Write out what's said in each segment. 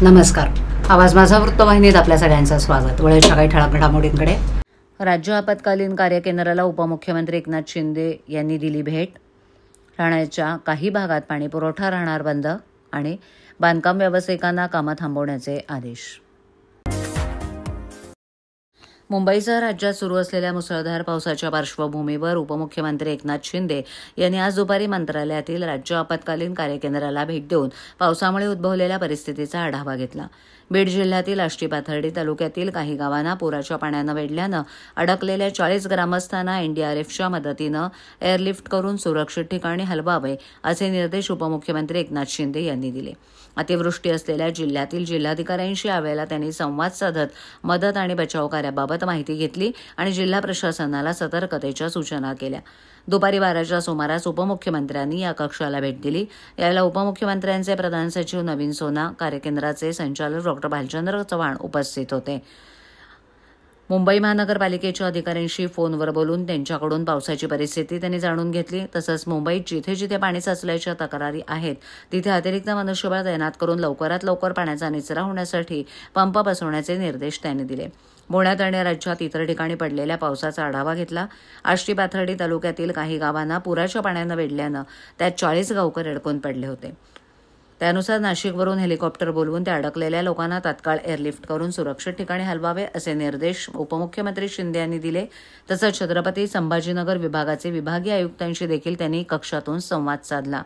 नमस्कार. आवाज माझा वृत्तवाहिनीत आपल्या सगळ्यांचं स्वागत. वेळेच्या काही ठळक घडामोडींकडे. राज्य आपत्कालीन कार्यकेंद्राला उपमुख्यमंत्री एकनाथ शिंदे यांनी दिली भेट. ठाण्याच्या काही भागात पाणीपुरवठा राहणार बंद आणि बांधकाम व्यावसायिकांना कामं थांबवण्याचे आदेश. मुंबईसह राज्यात सुरू असलेल्या मुसळधार पावसाच्या पार्श्वभूमीवर उपमुख्यमंत्री एकनाथ शिंदे यांनी आज दुपारी मंत्रालयातील राज्य आपत्कालीन कार्यकेंद्राला भेट देऊन पावसामुळे उद्भवलेल्या परिस्थितीचा आढावा घेतला. बीड जिल्ह्यातील आष्टी पाथर्डी तालुक्यातील काही गावांना पुराच्या पाण्यानं वेढल्यानं अडकलेल्या 40 ग्रामस्थांना एनडीआरएफच्या मदतीनं एअरलिफ्ट करून सुरक्षित ठिकाणी हलवावे असे निर्देश उपमुख्यमंत्री एकनाथ शिंदे यांनी दिले. अतिवृष्टी असलेल्या जिल्ह्यातील जिल्हाधिकाऱ्यांशी यावेळेला त्यांनी संवाद साधत मदत आणि बचाव कार्याबाबत माहिती घेतली आणि जिल्हा प्रशासनाला सतर्कतेच्या सूचना केल्या. दुपारी 12च्या सुमारास उपमुख्यमंत्र्यांनी या कक्षाला भेट दिली. यावेळेला उपमुख्यमंत्र्यांचे प्रधान सचिव नवीन सोना, कार्यकेंद्राचे संचालक डॉ. भालचंद्र चव्हाण उपस्थित होते. मुंबई महानगरपालिकेच्या अधिकाऱ्यांशी फोनवर बोलून त्यांच्याकडून पावसाची परिस्थिती त्यांनी जाणून घेतली. तसंच मुंबईत जिथे जिथे पाणी साचल्याच्या तक्रारी आहेत तिथे अतिरिक्त मनुष्यबळ तैनात करून लवकरात लवकर पाण्याचा निचरा होण्यासाठी पंप बसवण्याचे निर्देश त्यांनी दिले. पुण्यात आणि राज्यात इतर ठिकाणी पडलेल्या पावसाचा आढावा घेतला. आष्टी पाथर्डी तालुक्यातील काही गावांना पुराच्या पाण्यानं वेढल्यानं त्यात 40 गावकरी अडकून पडले होते. त्यानुसार नाशिकवरून हेलिकॉप्टर बोलवून त्या अडकलेल्या लोकांना तात्काळ एअरलिफ्ट करून सुरक्षित ठिकाणी हलवावे असे निर्देश उपमुख्यमंत्री शिंदे यांनी दिले. तसंच छत्रपती संभाजीनगर विभागाचे विभागीय आयुक्तांशी देखील त्यांनी कक्षातून संवाद साधला.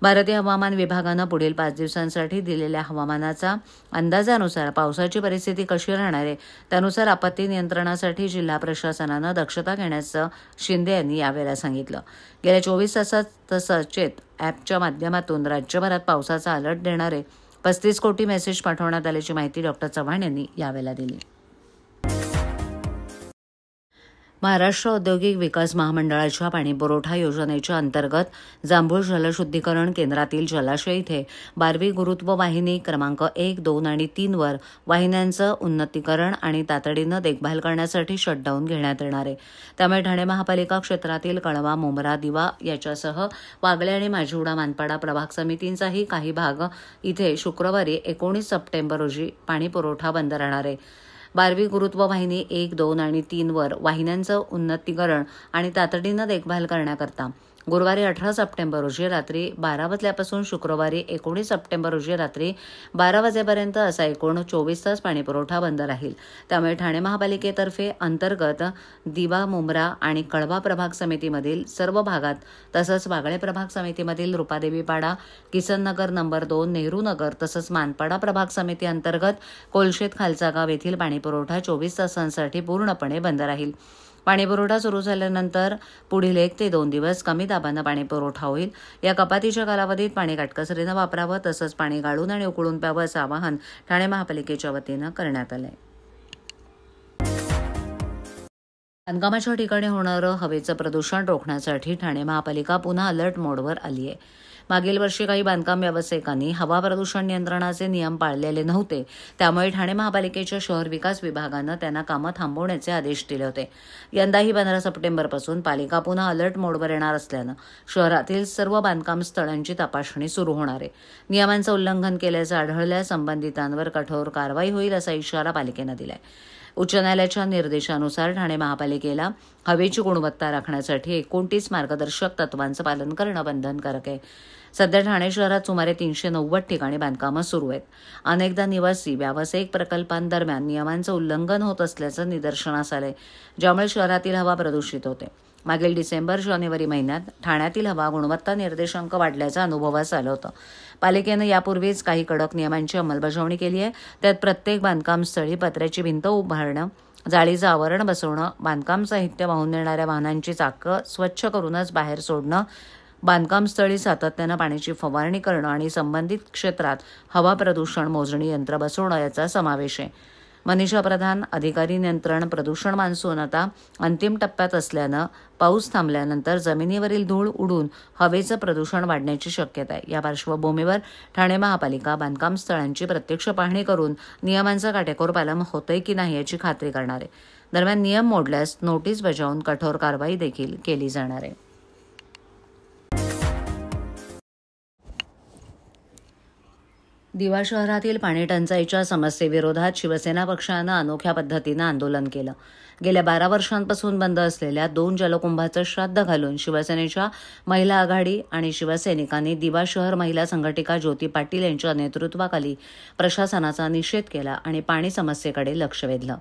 भारतीय हवामान विभागानं पुढील 5 दिवसांसाठी दिलेल्या हवामानाचा अंदाजानुसार पावसाची परिस्थिती कशी राहणार आहे त्यानुसार आपत्ती नियंत्रणासाठी जिल्हा प्रशासनानं दक्षता घेण्याचं शिंदे यांनी यावेळेला सांगितलं. गेल्या 24 तासात सचेत ॲपच्या माध्यमातून राज्यभरात पावसाचा अलर्ट देणारे 35 कोटी मेसेज पाठवण्यात आल्याची माहिती डॉ. चव्हाण यांनी यावेळेला दिली. महाराष्ट्र औद्योगिक विकास महामंडळाच्या पाणीपुरवठा योजनेच्या अंतर्गत जांभूळ जलशुद्धीकरण केंद्रातील जलाशय इथे 12वी गुरुत्व वाहिनी क्रमांक 1, 2 आणि 3 वर वाहिन्यांचं उन्नतीकरण आणि तातडीनं देखभाल करण्यासाठी शटडाऊन घेण्यात येणार आहे. त्यामुळे ठाणे महापालिका क्षेत्रातील कळवा, मुंब्रा, दिवा याच्यासह वागळे आणि माजिवडा मानपाडा प्रभाग समितींचाही काही भाग इथे शुक्रवारी 19 सप्टेंबर रोजी पाणीपुरवठा बंद राहणार आहे. 12वी गुरुत्व वाहिनी 1, 2 आणि 3 वर वाहिन्यांचं उन्नतीकरण आणि तातडीनं देखभाल करण्याकरता गुरुवारी 18 सप्टेंबर रोजी रात्री 12 वाजल्यापासून शुक्रवारी 19 सप्टेंबर रोजी रात्री 12 वाजेपर्यंत असा एकूण 24 तास पाणीपुरवठा बंद राहील. त्यामुळे ठाणे महापालिकेतर्फे अंतर्गत दिवा, मुंब्रा आणि कळवा प्रभाग समितीमधील सर्व भागात तसंच वागळे प्रभाग समितीमधील रुपादेवीपाडा, किसननगर नंबर 2, नेहरू नगर तसंच मानपाडा प्रभाग समिती अंतर्गत कोलशेत खालचा गाव येथील पाणीपुरवठा 24 तासांसाठी पूर्णपणे बंद राहील. पाणीपुरवठा सुरू झाल्यानंतर पुढील 1 ते 2 दिवस कमी दाबानं पाणीपुरवठा होईल. या कपातीच्या कालावधीत पाणी काटकसरीनं वापरावं तसंच पाणी गाळून आणि उकळून प्यावं असं आवाहन ठाणे महापालिकेच्या वतीनं करण्यात आलंय. बांधकामाच्या ठिकाणी होणारं हवेचं प्रदूषण रोखण्यासाठी ठाणे महापालिका पुन्हा अलर्ट मोडवर आली आहे. मागील वर्षी काही बांधकाम व्यावसायिकांनी हवा प्रदूषण नियंत्रणाचे नियम पाळलेले नव्हते. त्यामुळे ठाणे महापालिकेच्या शहर विकास विभागानं त्यांना कामं थांबवण्याचे आदेश दिले होते. यंदाही 15 सप्टेंबरपासून पालिका पुन्हा अलर्ट मोडवर येणार असल्यानं शहरातील सर्व बांधकाम स्थळांची तपासणी सुरू होणार आहे. नियमांचं उल्लंघन केल्याचं आढळल्यास संबंधितांवर कठोर कारवाई होईल असा इशारा पालिकेनं दिलाय. उच्च न्यायालयाच्या निर्देशानुसार ठाणे महापालिकेला हवेची गुणवत्ता राखण्यासाठी 29 मार्गदर्शक तत्वांचं पालन करणं बंधनकारक आहे. सध्या ठाणे शहरात सुमारे 390 ठिकाणी बांधकामं सुरू आहेत. अनेकदा निवासी व्यावसायिक प्रकल्पांदरम्यान नियमांचं उल्लंघन होत असल्याचं निदर्शनास आलंय, ज्यामुळे शहरातील हवा प्रदूषित होते. मागील डिसेंबर-जानेवारी महिन्यात ठाण्यातील हवा गुणवत्ता निर्देशांक वाढल्याचं अनुभवास आलं होतं. पालिकेनं यापूर्वीच काही कडक नियमांची अंमलबजावणी केली आहे. त्यात प्रत्येक बांधकामस्थळी पत्र्याची भिंत उभारणं, जाळीचं आवरण बसवणं, बांधकाम साहित्य वाहून नेणाऱ्या वाहनांची चाकं स्वच्छ करूनच बाहेर सोडणं, बांधकामस्थळी सातत्यानं पाण्याची फवारणी करणं आणि संबंधित क्षेत्रात हवा प्रदूषण मोजणी यंत्र बसवणं याचा समावेश आहे. मनीषा प्रधान, अधिकारी नियंत्रण, प्रदूषण मान्सून आता अंतिम टप्प्यात असल्यानं पाऊस थांबल्यानंतर जमिनीवरील धूळ उडून हवेचं प्रदूषण वाढण्याची शक्यता आहे. या पार्श्वभूमीवर ठाणे महापालिका बांधकाम स्थळांची प्रत्यक्ष पाहणी करून नियमांचं काटेकोर पालन होतंय की नाही याची खात्री करणार आहे. दरम्यान नियम मोडल्यास नोटीस बजावून कठोर कारवाई देखील केली जाणार आहे. दिवा शहरातील पाणी टंचाईच्या समस्येविरोधात शिवसेना पक्षानं अनोख्या पद्धतीनं आंदोलन केलं. गेल्या 12 वर्षांपासून बंद असलेल्या 2 जलकुंभाचं श्राद्ध घालून शिवसेनेच्या महिला आघाडी आणि शिवसैनिकांनी दिवा शहर महिला संघटिका ज्योती पाटील यांच्या नेतृत्वाखाली प्रशासनाचा निषेध केला आणि पाणी समस्येकडे लक्ष वेधलं.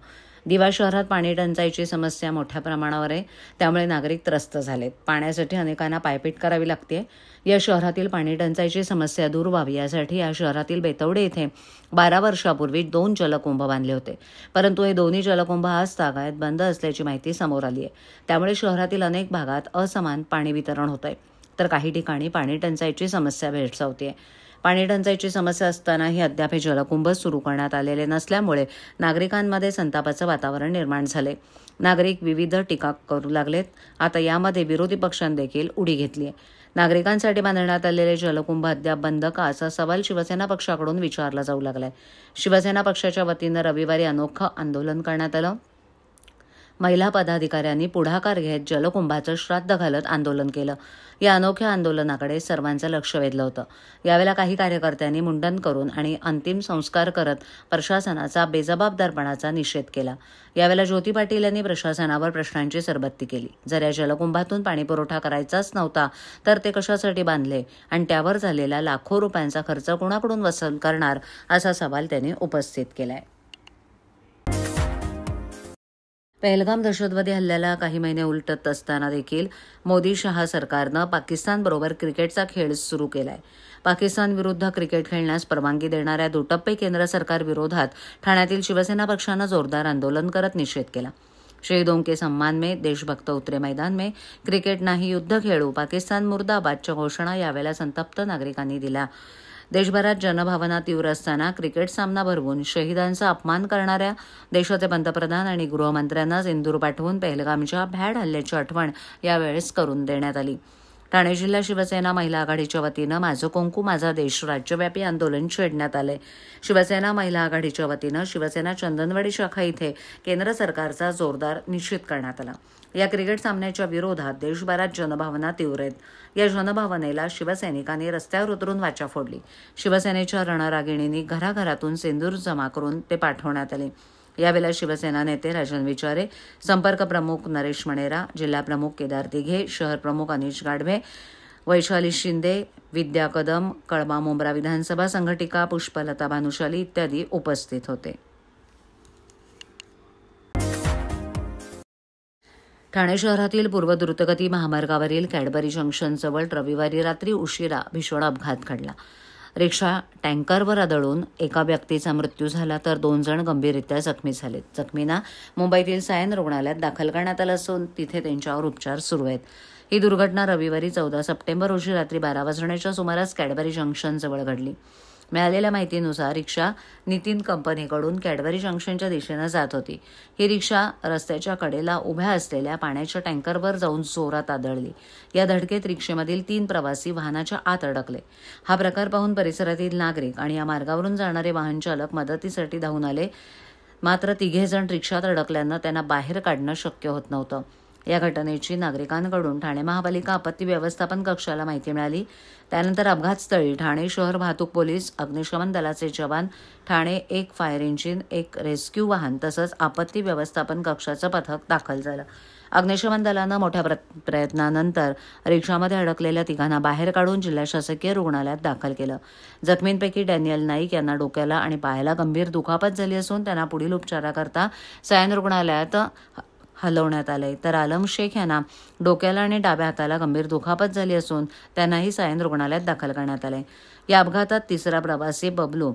दिवा शहरात पाणी टंचाईची समस्या मोठ्या प्रमाणावर आहे, त्यामुळे नागरिक त्रस्त झालेत. पाण्यासाठी अनेकांना पायपीट करावी लागते. या शहरातील पाणी टंचाईची समस्या दूर व्हावी यासाठी या शहरातील बेतवडे येथे 12 वर्षापूर्वी 2 जलकुंभ बांधले होते, परंतु हे दोन्ही जलकुंभ आज तागायत बंद असल्याची माहिती समोर आली आहे. त्यामुळे शहरातील अनेक भागात असमान पाणी वितरण होत आहे, तर काही ठिकाणी पाणी टंचाईची समस्या भेडसावते. पाणी टंचाईची समस्या असतानाही अद्याप हे जलकुंभ सुरू करण्यात आलेले नसल्यामुळे नागरिकांमध्ये संतापाचं वातावरण निर्माण झाले. नागरिक विविध टीका करू लागलेत. आता यामध्ये विरोधी पक्षांनी देखील उडी घेतली आहे. नागरिकांसाठी बांधण्यात आलेले जलकुंभ अद्याप बंद का, असा सवाल शिवसेना पक्षाकडून विचारला जाऊ लागलाय. शिवसेना पक्षाच्या वतीनं रविवारी अनोखं आंदोलन करण्यात आलं. महिला पदाधिकाऱ्यांनी पुढाकार घेत जलकुंभाचं श्राद्ध घालत आंदोलन केलं. या अनोख्या आंदोलनाकडे सर्वांचं लक्ष वेधलं होतं. यावेळेला काही कार्यकर्त्यांनी मुंडन करून आणि अंतिम संस्कार करत प्रशासनाचा बेजबाबदारपणाचा निषेध केला. यावेळेला ज्योती पाटील यांनी प्रशासनावर प्रश्नांची सरबत्ती केली. जर या जलकुंभातून पाणीपुरवठा करायचाच नव्हता तर ते कशासाठी बांधले आणि त्यावर झालेला लाखो रुपयांचा खर्च कोणाकडून वसूल करणार, असा सवाल त्यांनी उपस्थित केलाय. पहलगाम दहशतवादी हल्ल्याला काही महिने उलटत असताना देखील मोदी-शहा सरकारनं पाकिस्तानबरोबर क्रिकेटचा खेळ सुरू केलाय. पाकिस्तान विरुद्ध क्रिकेट खेळण्यास परवानगी देणाऱ्या दुटप्पे केंद्र सरकार विरोधात ठाण्यातील शिवसेना पक्षानं जोरदार आंदोलन करत निषेध केला. शहीदों के सम्मान में, देशभक्त उतरे मैदान में, क्रिकेट नाही युद्ध खेळू, पाकिस्तान मुर्दाबादच्या घोषणा यावेळेला संतप्त नागरिकांनी दिल्या. देशभरात जनभावना तीव्र असताना क्रिकेट सामना भरवून शहीदांचा अपमान करणाऱ्या देशाचे पंतप्रधान आणि गृहमंत्र्यांना इंदूर पाठवून पहलगामच्या भ्याड हल्ल्याची आठवण यावेळेस करून देण्यात आली. ठाणे जिल्हा शिवसेना महिला आघाडीच्या वतीनं माझं कुंकू माझा देश राज्यव्यापी आंदोलन छेडण्यात आले. शिवसेना महिला आघाडीच्या वतीनं शिवसेना चंदनवाडी शाखा इथे केंद्र सरकारचा जोरदार निषेध करण्यात आला. या क्रिकेट सामन्याच्या विरोधात देशभरात जनभावना तीव्र आहेत. या जनभावनेला शिवसैनिकांनी रस्त्यावर उतरून वाचा फोडली. शिवसेनेच्या रणरागिणींनी घराघरातून सिंदूर जमा करून ते पाठवण्यात आले. यावेळेला शिवसेना नेते राजन विचारे, संपर्क प्रमुख नरेश मणेरा, जिल्हा प्रमुख केदार दिघे, शहर प्रमुख अनिश गाढवे, वैशाली शिंदे, विद्या कदम, कळबा मुंब्रा विधानसभा संघटिका पुष्पलता भानुशाली इत्यादी उपस्थित होते. ठाणे शहरातील पूर्व द्रुतगती महामार्गावरील कॅडबरी जंक्शनजवळ रविवारी रात्री उशिरा भीषण अपघात घडला. रिक्षा टँकरवर आदळून एका व्यक्तीचा मृत्यू झाला तर 2 जण गंभीररित्या जखमी झालेत. जखमींना मुंबईतील सायन रुग्णालयात दाखल करण्यात आलं असून तिथे त्यांच्यावर उपचार सुरू आहेत. ही दुर्घटना रविवारी 14 सप्टेंबर रोजी रात्री 12 वाजण्याच्या सुमारास कॅडबरी जंक्शनजवळ घडली. मिळालेल्या माहितीनुसार रिक्षा नितीन कंपनीकडून कॅडबरी जंक्शनच्या दिशेनं जात होती. ही रिक्षा रस्त्याच्या कडेला उभ्या असलेल्या पाण्याच्या टँकरवर जाऊन जोरात आदळली. या धडकेत रिक्षेमधील 3 प्रवासी वाहनाच्या आत अडकले. हा प्रकार पाहून परिसरातील नागरिक आणि या मार्गावरून जाणारे वाहन चालक मदतीसाठी धावून आले. मात्र 3 जण रिक्षात अडकल्यानं त्यांना बाहेर काढणं शक्य होत नव्हतं. या घटनेची नागरिकांकडून ठाणे महापालिका आपत्ती व्यवस्थापन कक्षाला माहिती मिळाली. त्यानंतर अपघातस्थळी ठाणे शहर वाहतूक पोलीस, अग्निशमन दलाचे जवान, ठाणे 1 फायर इंजिन, 1 रेस्क्यू वाहन तसंच आपत्ती व्यवस्थापन कक्षाचं पथक दाखल झालं. अग्निशमन दलानं मोठ्या प्रयत्नानंतर रिक्षामध्ये अडकलेल्या 3 बाहेर काढून जिल्हा शासकीय रुग्णालयात दाखल केलं. जखमींपैकी डॅनियल नाईक यांना डोक्याला आणि पायाला गंभीर दुखापत झाली असून त्यांना पुढील उपचाराकरता सायन रुग्णालयात हलवण्यात आले, तर आलम शेख यांना डोक्याला आणि डाव्या हाताला गंभीर दुखापत झाली असून त्यांनाही सायन रुग्णालयात दाखल करण्यात आले. या अपघातात 3रा प्रवासी बबलू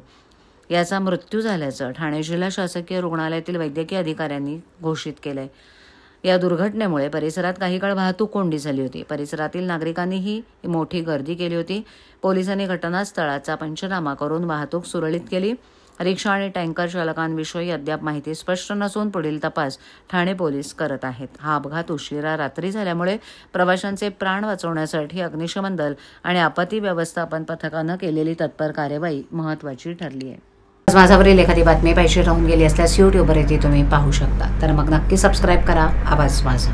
याचा मृत्यू झाल्याचं ठाणे जिल्हा शासकीय रुग्णालयातील वैद्यकीय अधिकाऱ्यांनी घोषित केलंय. या दुर्घटनेमुळे परिसरात काही काळ वाहतूक कोंडी झाली होती. परिसरातील नागरिकांनीही मोठी गर्दी केली होती. पोलिसांनी घटनास्थळाचा पंचनामा करून वाहतूक सुरळीत केली. रिक्षा आणि टँकर चालकांविषयी अद्याप माहिती स्पष्ट नसून पुढील तपास ठाणे पोलीस करत आहेत. हा अपघात उशिरा रात्री झाल्यामुळे प्रवाशांचे प्राण वाचवण्यासाठी अग्निशमन दल आणि आपत्ती व्यवस्थापन पथकानं केलेली तत्पर कार्यवाही महत्त्वाची ठरली आहे. माझ्यावरील एखादी बातमी पाहिजे राहून गेली असल्यास यूट्यूबवर येथे तुम्ही पाहू शकता, तर मग नक्की सबस्क्राईब करा. आवाज माझा.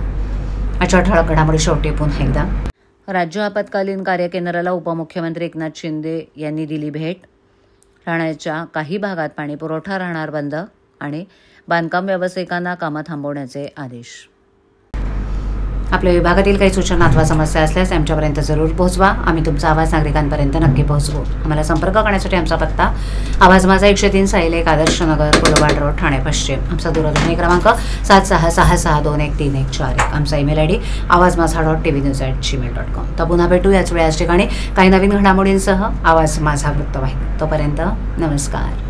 आजच्या ठळक घडामोडी शेवटी पुन्हा एकदा. राज्य आपत्कालीन कार्यकेंद्राला उपमुख्यमंत्री एकनाथ शिंदे यांनी दिली भेट. ठाण्याच्या काही भागात पाणी पुरवठा राहणार बंद आणि बांधकाम व्यावसायिकांना कामं थांबवण्याचे आदेश. आपल्या विभागातील काही सूचना अथवा समस्या असल्यास आमच्यापर्यंत जरूर पोहोचवा. आम्ही तुमचा आवाज नागरिकांपर्यंत नक्की पोहोचवू. आम्हाला संपर्क करण्यासाठी आमचा पत्ता आवाज माझा 103 साईल 1 आदर्श नगर कुलवाड रोड ठाणे पश्चिम. आमचा दूरध्वनी क्रमांक 7666611341. आमचा ईमेल ID awazmaza.tvnews@gmail.com. तर पुन्हा भेटू याच वेळी याच ठिकाणी काही नवीन घडामोडींसह आवाज माझा वृत्तवाहिनी. तोपर्यंत नमस्कार.